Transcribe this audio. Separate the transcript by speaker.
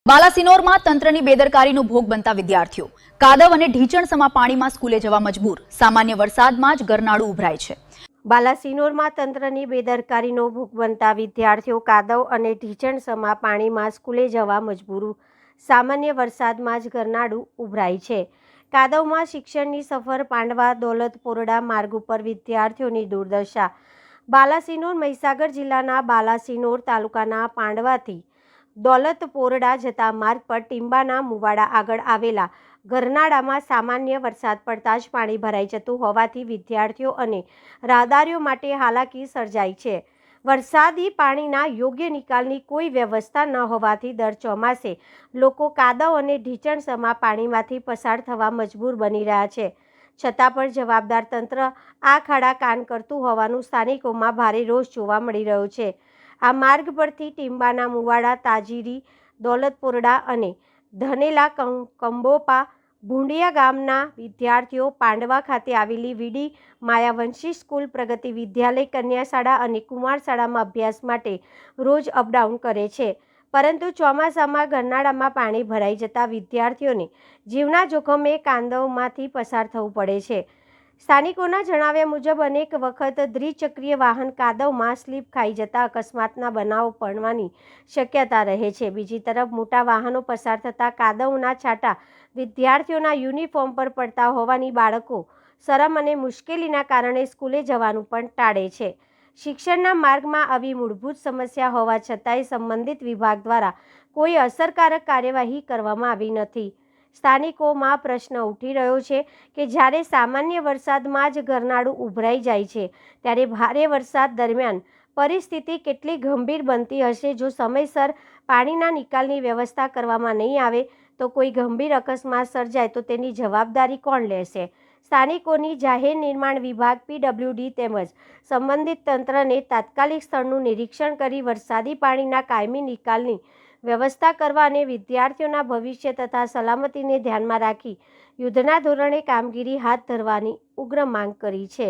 Speaker 1: બાલાસિનોરમાં તંત્રની બેદરકારીનો ભોગ બનતા વિદ્યાર્થીઓ કાદવ અને ઢીંચણસમા પાણીમાં સ્કૂલે જવા મજબૂર। સામાન્ય વરસાદમાં જ ગરનાળું ઉભરાય છે।
Speaker 2: બાલાસિનોરમાં તંત્રની બેદરકારીનો ભોગ બનતા વિદ્યાર્થીઓ કાદવ અને ઢીંચણસમા પાણીમાં સ્કૂલે જવા મજબૂર। સામાન્ય વરસાદમાં જ ગરનાળું ઉભરાય છે। કાદવમાં શિક્ષણની સફર પાંડવા દોલતપોરડા માર્ગ ઉપર વિદ્યાર્થીઓની દુર્દશા। બાલાસિનોર મહીસાગર જિલ્લાના બાલાસિનોર તાલુકાના પાંડવાથી દોલતપોરડા જતા માર્ગ પર ટીંબાના મુવાડા આગળ આવેલા ગરનાળામાં સામાન્ય વરસાદ પડતા જ પાણી ભરાઈ જતું હોવાથી વિદ્યાર્થીઓ અને રાહદારીઓ માટે હાલાકી સર્જાઈ છે। વરસાદી પાણીના યોગ્ય નિકાલની કોઈ વ્યવસ્થા ન હોવાથી દર ચોમાસે લોકો કાદવ અને ઢીંચણસમા પાણીમાંથી પસાર થવા મજબૂર બની રહ્યા છે। છતાં પણ જવાબદાર તંત્ર આ ખાડા કાન કરતું હોવાનું સ્થાનિકોમાં ભારે રોષ જોવા મળી રહ્યો છે। આ માર્ગ પરથી ટીંબાના મુવાડા, તાજીરી, દોલતપોરડા અને ધનેલા કંબોપા ભૂંડિયા ગામના વિદ્યાર્થીઓ પાંડવા ખાતે આવેલી વીડી માયાવંશી સ્કૂલ, પ્રગતિ વિદ્યાલય, કન્યા શાળા અને કુમાર શાળામાં અભ્યાસ માટે રોજ અપડાઉન કરે છે। પરંતુ ચોમાસામાં ગરનાળામાં પાણી ભરાઈ જતા વિદ્યાર્થીઓને જીવના જોખમે કાંદવમાંથી પસાર થવું પડે છે। સ્થાનિકોના જણાવ્યા મુજબ અનેક વખત દ્વિચક્રીય વાહન કાદવમાં સ્લીપ ખાઈ જતા અકસ્માતના બનાવો બનવાની શક્યતા રહે છે। બીજી તરફ મોટા વાહનો પસાર થતા કાદવના છાંટા વિદ્યાર્થીઓના યુનિફોર્મ પર પડતા હોવાની બાળકો શરમ અને મુશ્કેલીના કારણે સ્કૂલે જવાનું પણ ટાળે છે। શિક્ષણના માર્ગમાં આવી મૂળભૂત સમસ્યા હોવા છતાંય સંબંધિત વિભાગ દ્વારા કોઈ અસરકારક કાર્યવાહી કરવામાં આવી નથી। સ્થાનિકોમાં પ્રશ્ન ઉઠી રહ્યો છે કે જ્યારે સામાન્ય વરસાદમાં જ ગરનાળું ઉભરાઈ જાય છે ત્યારે ભારે વરસાદ દરમિયાન પરિસ્થિતિ કેટલી ગંભીર બનતી હશે। જો સમયસર પાણીના નિકાલની વ્યવસ્થા કરવામાં નહીં આવે તો કોઈ ગંભીર અકસ્માત સર્જાય તો તેની જવાબદારી કોણ લેશે? સ્થાનિકોની જાહેર નિર્માણ વિભાગ PWD તેમજ સંબંધિત તંત્રને તાત્કાલિક સ્થળનું નિરીક્ષણ કરી વરસાદી પાણીના કાયમી નિકાલની વ્યવસ્થા કરવા અને વિદ્યાર્થીઓના ભવિષ્ય તથા સલામતીને ધ્યાનમાં રાખી યુદ્ધના ધોરણે કામગીરી હાથ ધરવાની ઉગ્ર માંગ કરી છે।